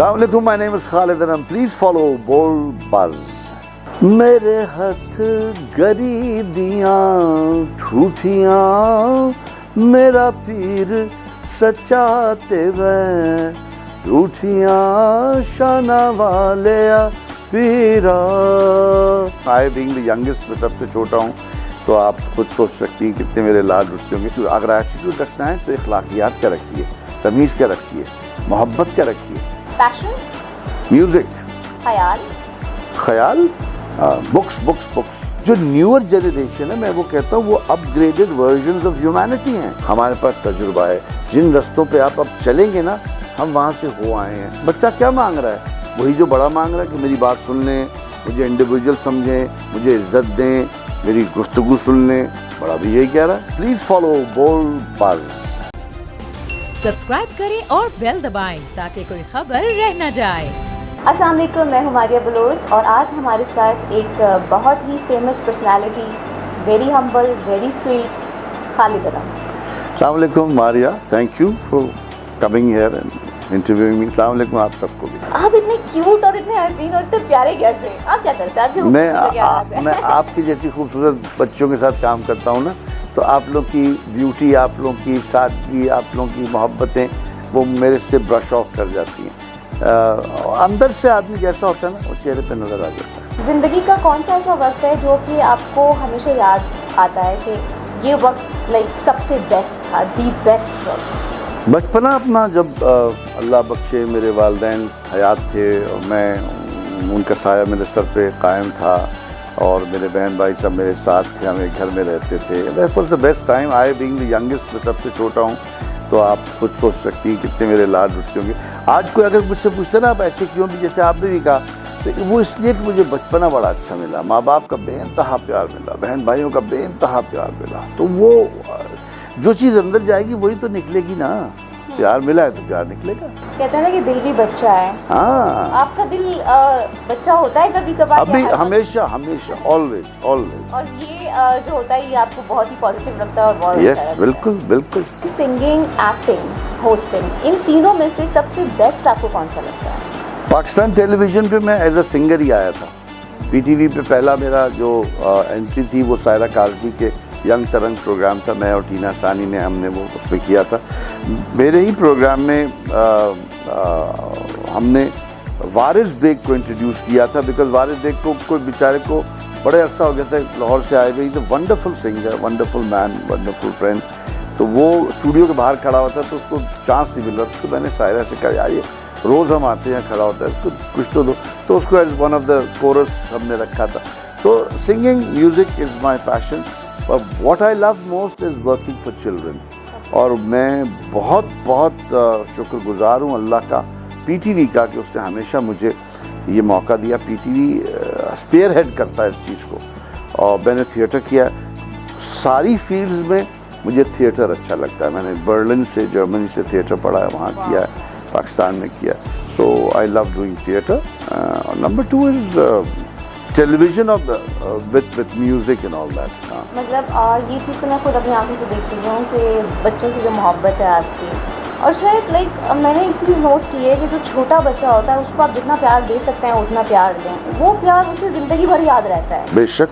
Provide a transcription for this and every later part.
Assalamu alaikum, my name is Khalid and please follow Bol Buzz. मेरे हथ गरी दियां ठूठियां मेरा पीर सच्चा ते वै झूठियां शाना वाले पीरा. I being the youngest, मैं सबसे छोटा हूँ, तो आप खुद सोच सकती हैं कितने मेरे लाड रुचते होंगे. तो अगर एटीट्यूड रखना है तो इखलाकियात का रखिए, तमीज़ का रखिए, मोहब्बत का रखिए. पैशन, म्यूजिक, ख्याल, बुक्स. जो न्यूअर जनरेशन है, मैं वो कहता हूँ वो अपग्रेडेड वर्जन्स ऑफ ह्यूमैनिटी हैं. हमारे पास तजुर्बा है. जिन रस्तों पे आप अब चलेंगे ना, हम वहाँ से हो आए हैं. बच्चा क्या मांग रहा है? वही जो बड़ा मांग रहा है कि मेरी बात सुन लें, मुझे इंडिविजुअल समझें, मुझे इज्जत दें, मेरी गुफ्तगू सुन लें. बड़ा भी यही कह रहा है. प्लीज़ फॉलो बोल बज़. सब्सक्राइब करें और बेल दबाएं ताकि कोई खबर रह न जाए. अस्सलाम वालेकुम, मैं हूँ मारिया बलोच और आज हमारे साथ एक बहुत ही famous personality, very humble, very sweet, Khalid Adam. अस्सलाम वालेकुम Maria, thank you for coming here and interviewing me. अस्सलाम वालेकुम आप सबको भी. आप इतने क्यूट और इतने हसीन और इतने प्यारे कैसे? आप क्या करते हैं? आपकी खूबसूरती क्या बात है? मैं आपकी जैसी खूबसूरत बच्चियों के साथ काम करता हूँ ना, तो आप लोग की ब्यूटी, आप लोग की सादगी, आप लोग की मोहब्बतें वो मेरे से ब्रश ऑफ कर जाती हैं. अंदर से आदमी जैसा होता है ना, वो चेहरे पे नज़र आ जाता है. ज़िंदगी का कौन सा ऐसा वक्त है जो कि आपको हमेशा याद आता है कि ये वक्त लाइक सबसे बेस्ट था, दी बेस्ट वक्त? बचपना अपना, जब अल्लाह बख्शे मेरे वालिदैन हयात थे और मैं उनका साया मेरे सर पे कायम था और मेरे बहन भाई सब मेरे साथ थे, हमें घर में रहते थे. That was the best time. I being the youngest, मैं सबसे छोटा हूँ, तो आप खुद सोच सकती हैं कितने मेरे लाड रुचते होंगे. आज कोई अगर मुझसे पूछते ना आप ऐसे क्यों, भी जैसे आपने भी कहा, तो वो इसलिए कि मुझे बचपना बड़ा अच्छा मिला. माँ बाप का बेइंतहा प्यार मिला, बहन भाइयों का बेइंतहा प्यार मिला. तो वो जो चीज़ अंदर जाएगी वही तो निकलेगी ना. प्यार मिला है तो प्यार निकलेगा. कहते हैं ना कि दिल भी बच्चा है. हाँ, आपका दिल बच्चा होता है कभी कभार? अभी हमेशा ऑलवेज. और ये जो होता है ये आपको बहुत ही पॉजिटिव लगता है और बहुत यस, बिल्कुल. सिंगिंग, एक्टिंग, होस्टिंग, इन तीनों में से सबसे बेस्ट आपको कौन सा लगता है? पाकिस्तान टेलीविज़न पे मैं एज अ सिंगर ही आया था. पीटीवी पे पहला मेरा जो एंट्री थी वो सायरा काज़मी के यंग तरंग प्रोग्राम था. मैं और टीना सानी ने हमने वो उसमें किया था. मेरे ही प्रोग्राम में हमने वारिस बेग को इंट्रोड्यूस किया था, बिकॉज वारिस बेग को कोई बेचारे को बड़े अरसा हो गया था, लाहौर से आए हुए. Is a wonderful singer, wonderful man, wonderful friend. तो वो स्टूडियो के बाहर खड़ा हुआ था, तो उसको चांस नहीं मिल रहा. तो मैंने सायरा से कहा, यार ये रोज़ हम आते हैं, खड़ा होता है, इसको कुछ तो दो. तो उसको as one of the chorus हमने रखा था. So singing, music is my passion. But what I love most is working for children. और मैं बहुत शुक्रगुजार हूँ अल्लाह का, पीटीवी का, कि उसने हमेशा मुझे ये मौका दिया. पीटीवी स्पेयर हेड करता है इस चीज़ को. और मैंने थिएटर किया सारी फील्ड्स में. मुझे थिएटर अच्छा लगता है. मैंने बर्लिन से, जर्मनी से थिएटर पढ़ा है, वहाँ किया है, पाकिस्तान में किया. So I love doing theatre. Number 2 is television of with music and all that. मतलब ये चीज़ तो मैं खुद अपनी आंखों से देख रही हूँ कि बच्चों से जो मोहब्बत है आपकी, और शायद मैंने एक चीज़ नोट की है कि जो छोटा बच्चा होता है उसको आप जितना प्यार दे सकते हैं उतना प्यार दें. वो प्यार उसे ज़िंदगी भर याद रहता है. बेशक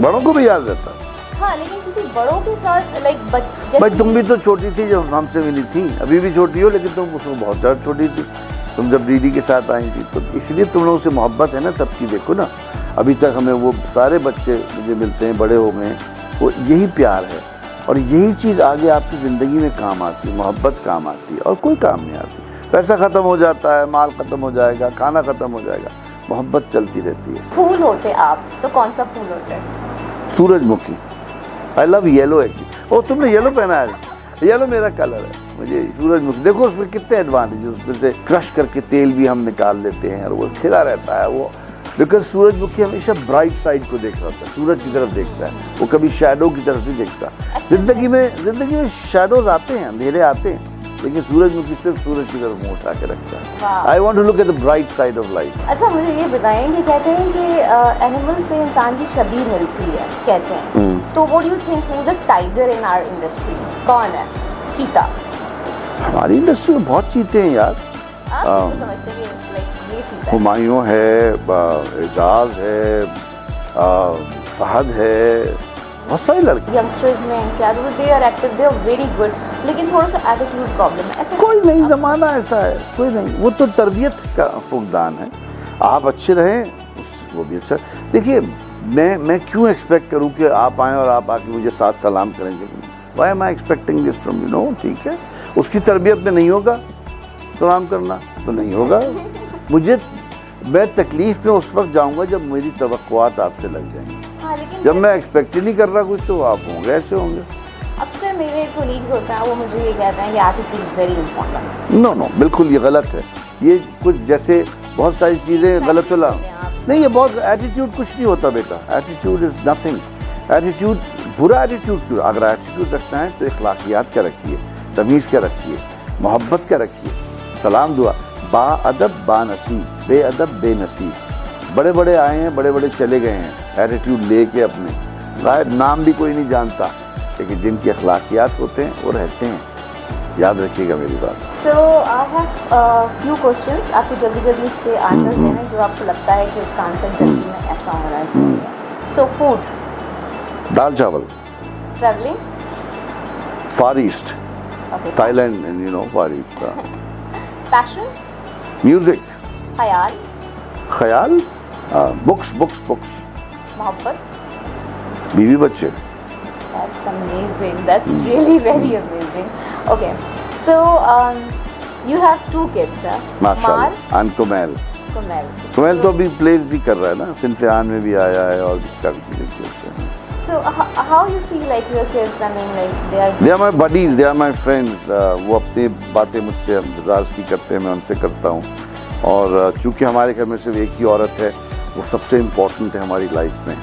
बड़ों को भी याद रहता है. हाँ, लेकिन किसी बड़ों के साथ भाई तुम भी तो छोटी थी जब हमसे मिली थी. अभी भी छोटी हो, लेकिन तुम उसको बहुत ज़्यादा छोटी थी. तुम जब दीदी के साथ आई थी, तो इसलिए तुम लोगों से मोहब्बत है ना तब की. देखो ना, अभी तक हमें वो सारे बच्चे मुझे मिलते हैं, बड़े हो गए. वो यही प्यार है और यही चीज़ आगे आपकी ज़िंदगी में काम आती है. मोहब्बत काम आती है और कोई काम नहीं आती. पैसा ख़त्म हो जाता है, माल ख़त्म हो जाएगा, खाना ख़त्म हो जाएगा, मोहब्बत चलती रहती है. फूल होते आप तो कौन सा फूल होता है? सूरजमुखी. I love yellow actually. ओ तुमने येलो पहना है? येलो मेरा कलर है. मुझे सूरजमुखी, देखो उसमें कितने एडवांटेज. उसमें से क्रश करके तेल भी हम निकाल लेते हैं और वो खिला रहता है वो. बिकॉज सूरजमुखी हमेशा ब्राइट साइड को देख रहा था, सूरज की तरफ देखता है. वो कभी शैडो की तरफ नहीं देखता. जिंदगी में शैडोज आते हैं, अंधेरे आते हैं, लेकिन सूरजमुखी सिर्फ सूरज की तरफ मुंह उठा के रखता है. I want to look at the bright side of life. अच्छा, मुझे ये बताएं कि कहते हैं कि एनिमल से इंसान की शबीह मिलती है, कहते हैं. तो what do you think who is a tiger in our industry? कौन है चीता? हमारी इंडस्ट्री में बहुत चीते हैं यार. आप किसको समझते हैं कि लाइक ये चीज़ है? हुमायूं है, एजाज है, फहद है, बहुत सारे लड़के। यंगस्टर्स में क्या they are active, they are very good, लेकिन थोड़ा सा एटीट्यूड प्रॉब्लम है ऐसा। कोई नहीं, ज़माना ऐसा है, कोई नहीं, वो तो तरबियत का फुकदान है। आप अच्छे रहें वो भी अच्छा। देखिए मैं क्यों एक्सपेक्ट करूं कि आप आएँ और आप आके मुझे साथ सलाम करेंगे? Why am I expecting this from you? No, ठीक है, उसकी तरबियत में नहीं होगा सलाम करना तो नहीं होगा। मैं तकलीफ में उस वक्त जाऊंगा जब मेरी तवक्कुआत आपसे लग जाएंगी। हाँ, लेकिन जब मैं एक्सपेक्ट ही नहीं कर रहा कुछ तो आप होंगे, ऐसे होंगे। अक्सर मेरे कोलीग्स होते हैं वो मुझे ये कहते हैं कि attitude is very important. No बिल्कुल ये गलत है। ये कुछ जैसे बहुत सारी चीज़ें गलत होला नहीं, ये बहुत एटीट्यूड कुछ नहीं होता बेटा। Attitude is nothing. एटीट्यूड बुरा एटीट्यूड क्यों? अगर एटीट्यूड रखना है तो इखलाकियात का रखिए, तमीज़ का रखिए, मोहब्बत का रखिए, सलाम दुआ, बाअदब बानसीब, बेअदब बेनसीब। बड़े बड़े आए हैं, बड़े बड़े चले गए हैं एटीट्यूड लेके अपने, गायब नाम भी कोई नहीं जानता, लेकिन जिनके अखलाकियात होते हैं वो रहते हैं। याद रखिएगा मेरी बात। सो आई हैव फ्यू क्वेश्चंस, आपको जल्दी जल्दी इसके आंसर्स देने जो आपको लगता है कि इसका आंसर जल्दी में ऐसा होना चाहिए। सो फूड, दाल चावल, travelling, far east, okay, Thailand and you know far east. Passion, music, ख्याल, ख्याल, बुक्स बुक्स बुक्स, मोहब्बत। बीवी बच्चे। That's amazing. That's really very amazing. Okay, so you have two kids, huh? माशाल्लाह। एंड कुमैल। कुमैल तो अभी place भी कर रहा है ना, सिंफियान में भी आया है और काफी चीजें की उससे। So how you see like your kids? I mean, like they are my buddies, they are my friends. वो अपनी बातें मुझसे राज की करते हैं, मैं उनसे करता हूँ। और चूँकि हमारे घर में सिर्फ एक ही औरत है, वो सबसे इम्पोर्टेंट है हमारी लाइफ में,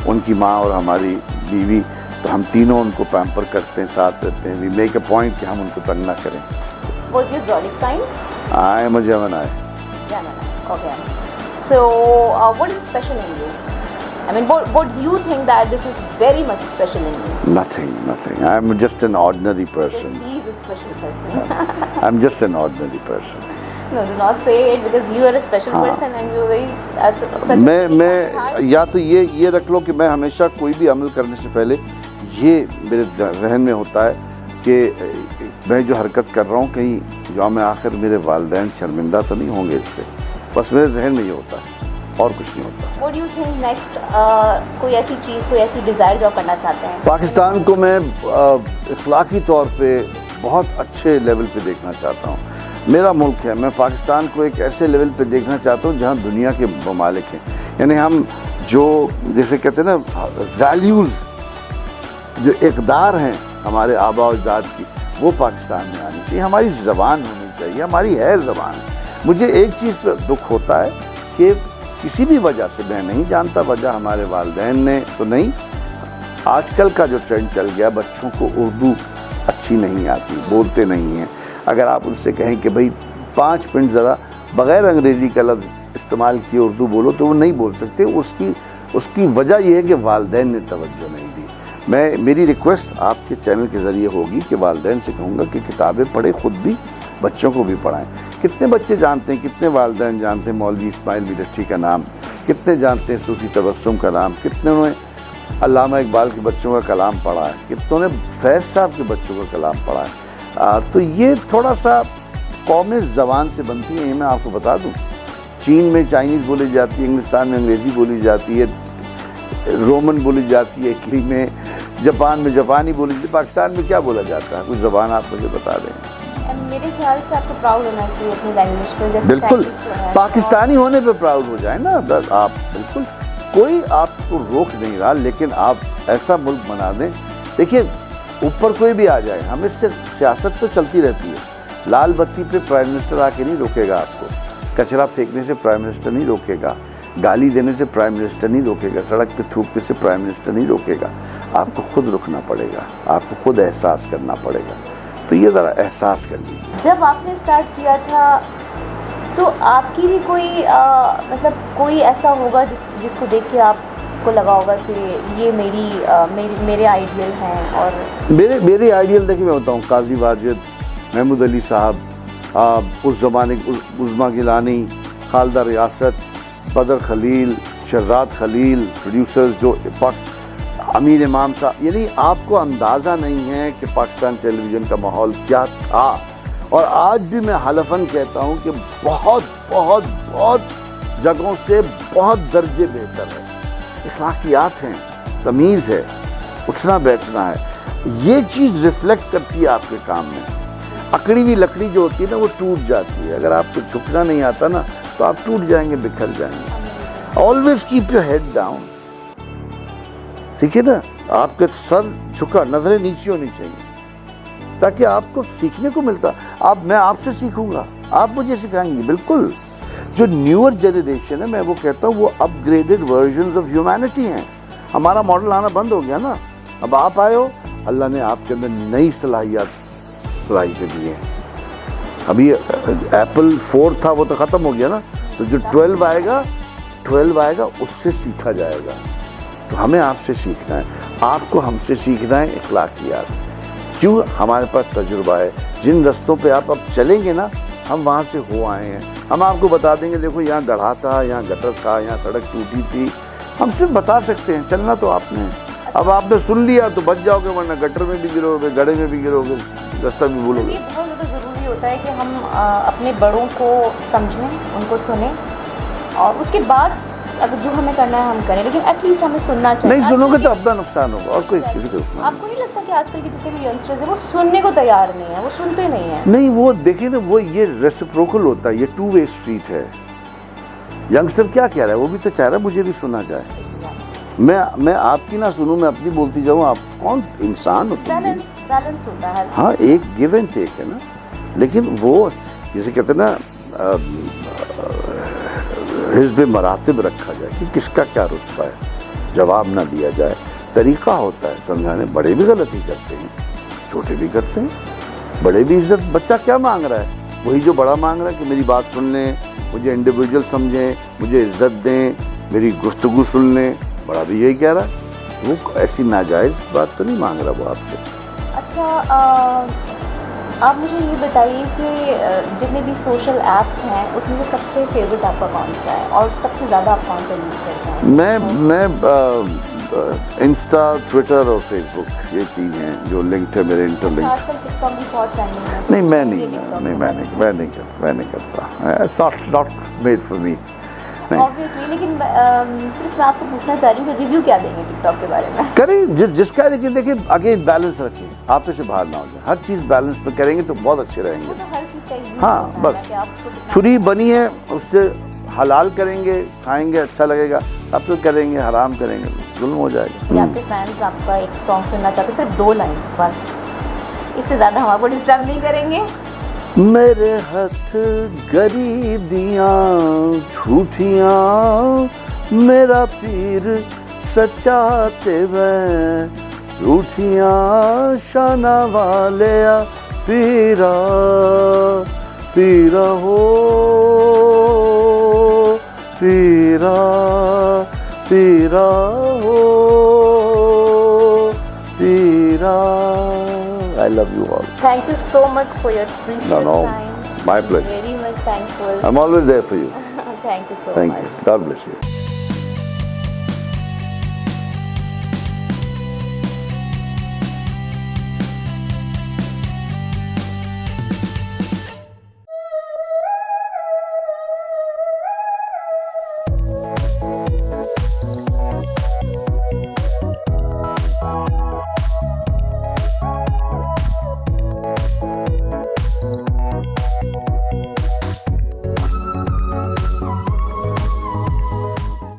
उनकी माँ और हमारी बीवी, तो हम तीनों उनको पैम्पर करते हैं, साथ रहते हैं। वी मेक अ पॉइंट कि हम उनको तंग ना करें। What's your zodiac sign? I am a Gemini. Gemini. Okay. So what is special in you? I mean, what you think that this is very much special in you? Nothing. I am just an ordinary person. He is a special person. I am just an ordinary person. No, do not say it because you are a special person and you are very such a मैं या तो ये रख लो कि मैं हमेशा कोई भी अमल करने से पहले ये मेरे जहन में होता है कि मैं जो हरकत कर रहा हूँ कहीं यौम आखिर मेरे वालिदैन शर्मिंदा तो नहीं होंगे इससे। बस मेरे जहन में ये होता है और कुछ नहीं होता। What do you think next? कोई ऐसी चीज़, कोई ऐसी डिज़ायर जो आप करना चाहते हैं? पाकिस्तान को मैं इखलाकी तौर पे बहुत अच्छे लेवल पे देखना चाहता हूँ। मेरा मुल्क है, मैं पाकिस्तान को एक ऐसे लेवल पे देखना चाहता हूँ जहाँ दुनिया के ममालिक हैं। यानी हम जो जैसे कहते हैं ना वैल्यूज़, जो इक़दार हैं हमारे आबा और अजदाद की, वो पाकिस्तान में आनी चाहिए। हमारी ज़बान होनी चाहिए, हमारी है ज़बान। मुझे एक चीज़ पर दुख होता है कि किसी भी वजह से, मैं नहीं जानता वजह हमारे वालिदैन ने तो नहीं, आजकल का जो ट्रेंड चल गया, बच्चों को उर्दू अच्छी नहीं आती, बोलते नहीं हैं। अगर आप उनसे कहें कि भाई 5 मिनट ज़रा बग़ैर अंग्रेज़ी का लफ्ज़ इस्तेमाल किए उर्दू बोलो, तो वो नहीं बोल सकते। उसकी वजह यह है कि वालिदैन ने तवज्जो नहीं दी। मेरी रिक्वेस्ट आपके चैनल के ज़रिए होगी कि वालिदैन से कहूँगा कि किताबें पढ़े, ख़ुद भी बच्चों को भी पढ़ाएं। कितने बच्चे जानते हैं, कितने वालिदैन जानते हैं मौलवी इस्माइल बिरट्ठी का नाम, कितने जानते हैं सूफी तबस्सुम का नाम, कितने ने अल्लामा इकबाल के बच्चों का कलाम पढ़ा है, कितनों ने फैज़ साहब के बच्चों का कलाम पढ़ा है। तो ये थोड़ा सा कौमें ज़बान से बनती हैं, ये मैं आपको बता दूँ। चीन में चाइनीज़ बोली जाती है, इंग्लिस्तान में अंग्रेज़ी बोली जाती है, रोमन बोली जाती है, इटली में, जापान में जापानी बोली जाती है। पाकिस्तान में क्या बोला जाता है? कुछ ज़बान आप मुझे बता दें। मेरे ख्याल से आपको प्राउड होना चाहिए अपनी लैंग्वेज पर। जैसे बिल्कुल, पाकिस्तानी होने पे प्राउड हो जाए ना आप, बिल्कुल कोई आपको रोक नहीं रहा, लेकिन आप ऐसा मुल्क बना दें। देखिए ऊपर कोई भी आ जाए, हमें से सियासत तो चलती रहती है। लाल बत्ती पे प्राइम मिनिस्टर आके नहीं रोकेगा आपको, कचरा फेंकने से प्राइम मिनिस्टर नहीं रोकेगा, गाली देने से प्राइम मिनिस्टर नहीं रोकेगा, सड़क पे थूकने से प्राइम मिनिस्टर नहीं रोकेगा। आपको खुद रुकना पड़ेगा, आपको खुद एहसास करना पड़ेगा। तो ये ज़रा एहसास कर लीजिए। जब आपने स्टार्ट किया था तो आपकी भी कोई मतलब कोई ऐसा होगा जिसको देख के आपको लगा होगा कि ये मेरे आइडियल हैं? और मेरे आइडियल देखिए मैं बताऊँ, काजी वाजिद, महमूद अली साहब, اس زمانے عظما گیلانی، خالدہ ریاست، بدر خلیل، شہزاد خلیل، پروڈیوسرز جو امین امام صاحب، یعنی آپ کو اندازہ نہیں ہے کہ پاکستان ٹیلی ویژن کا ماحول کیا تھا. اور آج بھی میں حلفاً کہتا ہوں کہ بہت بہت بہت جگہوں سے بہت درجے بہتر ہے. اخلاقیات ہیں، تمیز ہے، اٹھنا بیٹھنا ہے. یہ چیز ریفلیکٹ کرتی ہے آپ کے کام میں. اکڑی ہوئی لکڑی جو ہوتی ہے نا وہ ٹوٹ جاتی ہے. اگر آپ کو جھکنا نہیں آتا نا تو آپ ٹوٹ جائیں گے، بکھر جائیں گے. Always keep your head down. ٹھیک ہے نا، آپ کے سر جھکا، نظریں نیچے ہونی چاہیے تاکہ آپ کو سیکھنے کو ملتا. میں آپ سے سیکھوں گا، آپ مجھے سکھائیں گے. بالکل جو نیور جنریشن ہے، میں وہ کہتا ہوں وہ اپ گریڈڈ ورژنز آف ہیومینٹی ہیں. ہمارا ماڈل آنا بند ہو گیا نا. اب آپ آئے ہو، اللہ نے آپ کے اندر نئی صلاحیت صلاحی کے دیے ہیں. ابھی ایپل 4 تھا وہ تو ختم ہو گیا نا، تو جو 12 آئے گا اس سے سیکھا جائے گا. تو ہمیں آپ سے سیکھنا ہے، آپ کو ہم سے سیکھنا ہے اخلاقیات. کیوں؟ ہمارے پاس تجربہ ہے. جن رستوں پہ آپ اب چلیں گے نا، ہم وہاں سے ہو آئے ہیں. ہم آپ کو بتا دیں گے دیکھو یہاں گڑھا تھا، یہاں گٹر تھا، یہاں سڑک ٹوٹی تھی. ہم صرف بتا سکتے ہیں، چلنا تو آپ نے. اب آپ نے سن لیا تو بچ جاؤ گے، ورنہ گٹر میں بھی گرو گے، گڑھے میں بھی گرو گے، رستہ بھی بھولو گے. یہ بہت زیادہ ضروری ہوتا ہے کہ ہم اپنے بڑوں کو سمجھیں، ان کو سنیں، اور اس کے بعد اگر جو ہمیں کرنا ہے ہم کریں، لیکن ایٹ لیسٹ ہمیں سننا چاہیے. نہیں سنو گے تو اپنا نقصان ہوگا اور کوئی کسی کا نقصان. آپ کو نہیں لگتا کہ آج کل کے جتنے بھی ینگسٹرز ہیں وہ سننے کو تیار نہیں ہیں، وہ سنتے نہیں ہیں؟ نہیں، وہ دیکھیں نا، وہ یہ ریسپروکل ہوتا ہے، یہ 2 وے اسٹریٹ ہے. ینگسٹر کیا کہہ رہا ہے؟ وہ بھی تو چاہ رہا ہے مجھے بھی سنا جائے. میں آپ کی نہ سنوں، میں اپنی بولتی جاؤں. آپ کون انسان ہو؟ بیلنس ہوتا ہے. ہاں، ایک گیو اینڈ ٹیک ہے نا. لیکن وہ جسے کہتے ہیں نا حزب مراتب رکھا جائے کہ کس کا کیا رتبہ ہے، جواب نہ دیا جائے. طریقہ ہوتا ہے سمجھانے. بڑے بھی غلطی کرتے ہیں، چھوٹے بھی کرتے ہیں. بڑے بھی عزت. بچہ کیا مانگ رہا ہے؟ وہی جو بڑا مانگ رہا ہے کہ میری بات سن لیں، مجھے انڈیویجول سمجھیں، مجھے عزت دیں، میری گفتگو سن لیں. بڑا بھی یہی کہہ رہا ہے. وہ ایسی ناجائز بات تو نہیں مانگ رہا وہ آپ سے. اچھا، آپ مجھے یہ بتائیے کہ جتنے بھی سوشل ایپس ہیں اس میں سے سب سے فیوریٹ آپ کا کون سا ہے، اور سب سے زیادہ آپ کون سا یوز کرتے ہیں؟ میں انسٹا، ٹویٹر اور فیس بک، یہ 3 ہیں جو لنکڈ ہے میرے انٹر لنکڈ. آج کل ٹک ٹاک بھی بہت ٹرینڈنگ ہے. نہیں میں نہیں کرتا. Not made for me. Obviously، لیکن صرف میں آپ سے پوچھنا چاہ رہی ہوں کہ ریویو کیا دیں گے ٹک ٹاک کے بارے میں؟ کریں جس کا. لیکن دیکھیں اگین بیلنس رکھیں، آپ سے باہر نہ ہو جائے. ہر چیز بیلنس میں کریں گے تو بہت اچھے رہیں وہ گے. تو ہر چیز کا ایک ہاں بس چھری بنی ہے، اس سے حلال کریں گے، کھائیں گے، اچھا لگے گا. اب تو کریں گے حرام کریں گے ظلم ہو جائے گا. آپ کے فینس آپ کا ایک سانگ سننا چاہتے ہیں، صرف 2 لائنز بس، اس سے زیادہ ہم آپ کو ڈسٹرب نہیں کریں گے. میرے ہاتھ گری دیاں ٹھوٹیاں، میرا پیر سچا تے میں جھوٹیاں، شانہ والیا پیرا پیرا ہو پیرا پیرا ہو پیرا. I love you all. Thank you so much for your precious No, time. my pleasure. Very much thankful. I'm always there for you. Thank you so Thank much. you. God bless you.